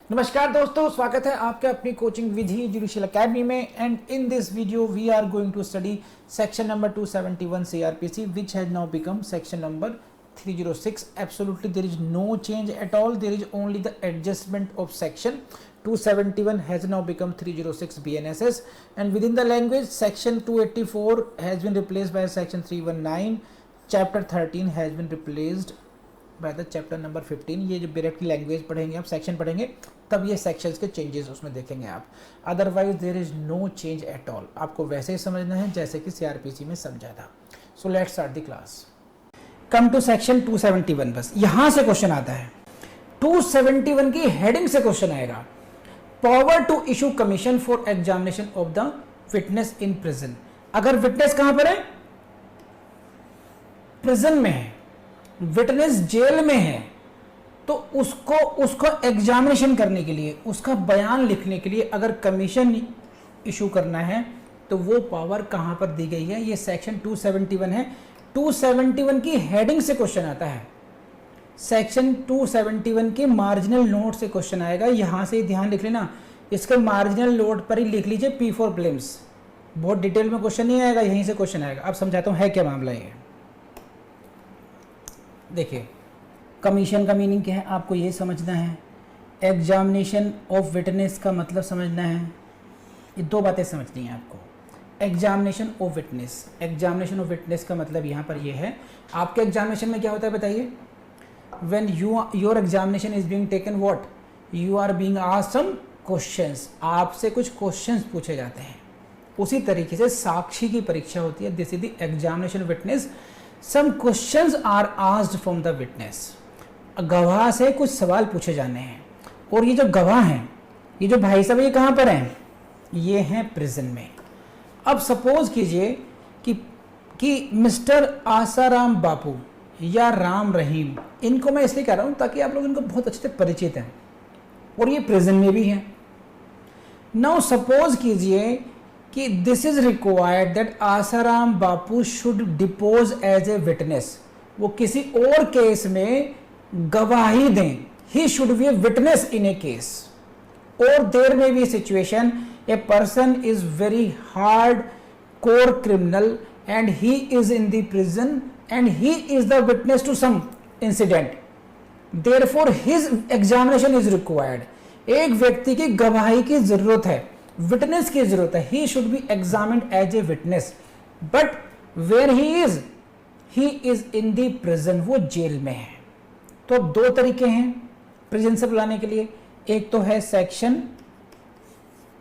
नमस्कार दोस्तों, स्वागत है आपका अपनी कोचिंग विधि जुडिशियल अकेडमी में। And in this video we are going to study section number 271 CRPC which has now become section number 306. Absolutely there is no change at all. There is only the adjustment of section 271 has now become 306 BNSS, and within the language section 284 has been replaced by section 319. chapter 13 has been replaced by the chapter number 15। ये जो direct language पढ़ेंगे आप, section पढ़ेंगे, तब ये sections के changes उसमें देखेंगे आप। Otherwise there is no change at all. आपको वैसे ही समझना है जैसे कि सीआरपीसी में समझा था। So let's start the class. Come to section 271। बस यहां से क्वेश्चन आता है। 271 की हेडिंग से क्वेश्चन आएगा, power to issue commission for examination of the witness in prison. अगर विटनेस कहां पर है? प्रिजन में है, विटनेस जेल में है, तो उसको एग्जामिनेशन करने के लिए, उसका बयान लिखने के लिए अगर कमीशन इशू करना है तो वो पावर कहां पर दी गई है? ये सेक्शन 271 है। 271 की हेडिंग से क्वेश्चन आता है। सेक्शन 271 के मार्जिनल नोट से क्वेश्चन आएगा। यहां से ध्यान रख लेना, इसके मार्जिनल नोट पर ही लिख लीजिए P फॉर प्रीलिम्स। बहुत डिटेल में क्वेश्चन नहीं आएगा, यहीं से क्वेश्चन आएगा। अब समझाता हूं है क्या मामला ये। देखिए, कमीशन का मीनिंग क्या है आपको ये समझना है, एग्जामिनेशन ऑफ विटनेस का मतलब समझना है। ये दो बातें समझनी है आपको। Examination of witness, examination of witness का मतलब यहाँ पर ये है, आपके एग्जामिनेशन में क्या होता है बताइए? When your examination is being taken what, you are being asked some questions, आपसे कुछ क्वेश्चंस पूछे जाते हैं। उसी तरीके से साक्षी की परीक्षा होती है। This is the examination witness. Some questions are asked from the witness. गवाह से कुछ सवाल पूछे जाने हैं, और ये जो गवाह हैं, ये जो भाई साहब, ये कहाँ पर हैं? ये हैं प्रिजन में। अब सपोज कीजिए कि मिस्टर आसाराम बापू या राम रहीम, इनको मैं इसलिए कह रहा हूँ ताकि आप लोग इनको बहुत अच्छे से परिचित हैं, और ये प्रिजन में भी हैं। नाउ सपोज कीजिए कि this is required that Asaram Bapu should depose as a witness. वो किसी और केस में गवाही दें। He should be a witness in a case. और there may be situation, a person is very hard core criminal and he is in the prison and he is the witness to some incident, therefore his examination is required. एक व्यक्ति की गवाही की जरूरत है, witness की जरूरत है। He should be examined as a witness, but where he is in the prison, वो जेल में है। तो अब दो तरीके हैं प्रिजन से बुलाने के लिए। एक तो है सेक्शन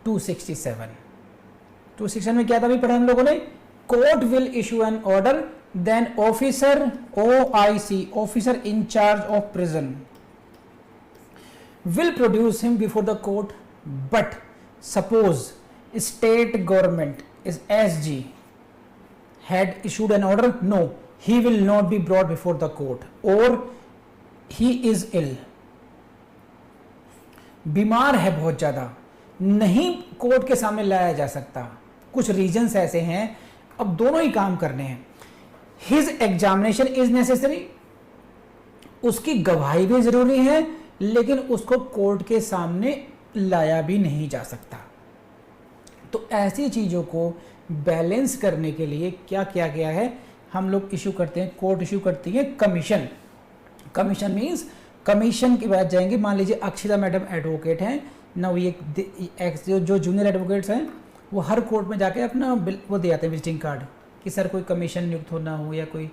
267। 267 में क्या था, अभी पढ़ा हम लोगों ने? Court will issue an order, then officer OIC, officer in charge of prison, will produce him before the court, but suppose state government is SG had issued an order, no, he will not be brought before the court, or he is ill, बीमार है बहुत ज्यादा, नहीं court के सामने लाया जा सकता, कुछ रीजंस ऐसे हैं। अब दोनों ही काम करने हैं। हिज एग्जामिनेशन इज नेसेसरी, उसकी गवाही भी जरूरी है, लेकिन उसको कोर्ट के सामने लाया भी नहीं जा सकता। तो ऐसी चीजों को बैलेंस करने के लिए क्या किया गया है, हम लोग इशू करते हैं, कोर्ट इशू करती है कमीशन। कमीशन मींस, कमीशन की बात जाएंगे। मान लीजिए अक्षिता मैडम एडवोकेट हैं ना, ये जो जूनियर एडवोकेट्स हैं वो हर कोर्ट में जाके अपना वो दे आते हैं विजिटिंग कार्ड कि सर कोई कमीशन नियुक्त होना हो या कोई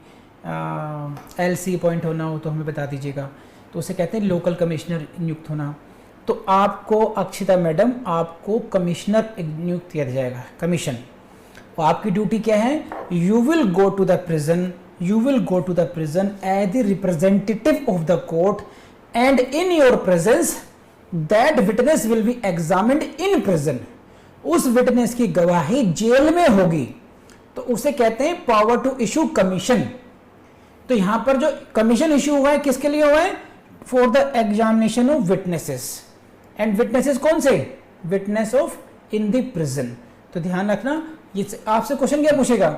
LC अपॉइंट होना हो तो हमें बता दीजिएगा। तो उसे कहते हैं लोकल कमिश्नर नियुक्त होना। तो आपको अक्षिता मैडम, आपको कमिश्नर नियुक्त किया जाएगा, कमीशन। और आपकी ड्यूटी क्या है? You will go to the prison, you will go to the prison as the representative of the court, and in your presence that witness will be examined in prison. उस witness की गवाही jail में होगी, तो उसे कहते हैं power to issue commission. तो यहां पर जो कमीशन इशू हुआ है किसके लिए हुआ है? For the examination of witnesses. And witnesses कौन से? Witness of in the prison. तो ध्यान रखना, ये आपसे क्वेश्चन क्या पूछेगा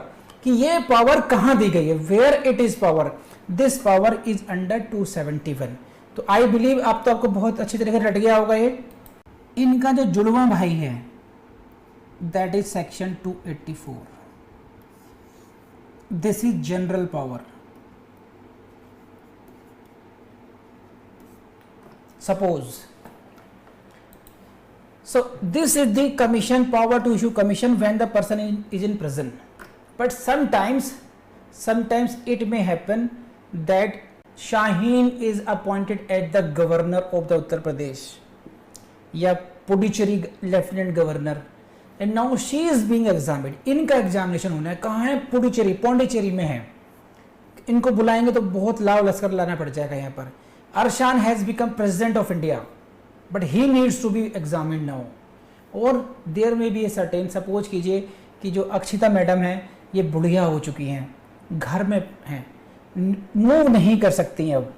कि ये पावर कहां दी गई है, where it is power. This power is under 271। तो आई बिलीव आप तो आपको बहुत अच्छी तरीके से रट गया होगा ये। इनका जो जुड़वा भाई है that is section 284। This is general power. Suppose so this is the commission power to issue commission when the person is in prison, but sometimes it may happen that Shaheen is appointed as the governor of the Uttar Pradesh या Puducherry lieutenant governor, and now she is being examined. इनका examination होना है, कहाँ है? पुडुचेरी, पौंडीचेरी में है। इनको बुलाएंगे तो बहुत लाव लश्कर लाना पड़ जाएगा यहाँ पर। Arshan has become president of India but he needs to be examined now, और देयर में भी ए सर्टेन, सपोज कीजिए कि जो अक्षिता मैडम है ये बुढ़िया हो चुकी हैं, घर में हैं, मूव नहीं कर सकती हैं अब,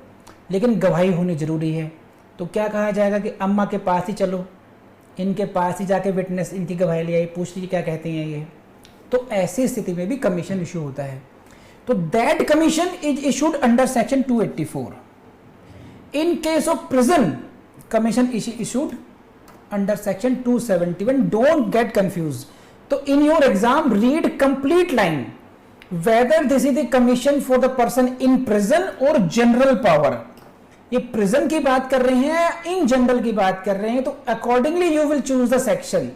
लेकिन गवाही होनी ज़रूरी है। तो क्या कहा जाएगा कि अम्मा के पास ही चलो, इनके पास ही जाके विटनेस इनकी गवाही ले आई, पूछ लीजिए क्या कहती हैं ये। तो ऐसी स्थिति में भी कमीशन इशू होता है। तो that commission is issued under section 284। In case of prison commission issued under section 271। Don't get confuse. तो in your exam read complete line whether this is the commission for the person in prison or general power। ये prison की बात कर रहे हैं, in general की बात कर रहे हैं, तो accordingly you will choose the section.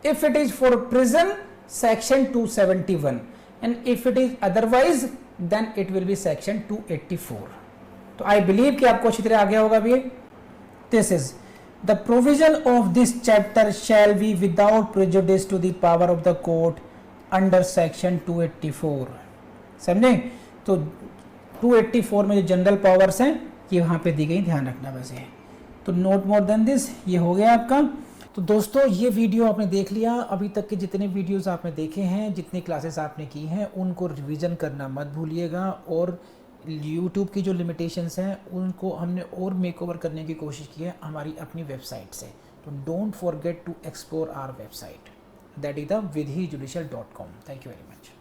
If it is for prison section 271 and if it is otherwise then it will be section 284। तो आई बिलीव कि आपको अच्छी तरह आ गया होगा भी। This is the provision of this chapter shall be without prejudice to the power of the court under section 284। समझे? तो 284 में जो जनरल पावर्स हैं ये वहाँ पे दी गई, ध्यान रखना बस है। तो नोट मोर देन दिस, ये हो गया आपका। तो दोस्तों ये वीडियो आपने देख लिया। अभी तक के जितने वीडियोस आपने देखे हैं, जितनी क्लासेस आपने की हैं, उनको रिवीजन करना मत भूलिएगा। और यूट्यूब की जो लिमिटेशंस हैं उनको हमने और मेकओवर करने की कोशिश की है हमारी अपनी वेबसाइट से। तो don't forget to explore our website, that is the vidhijudicial.com। Thank you very much.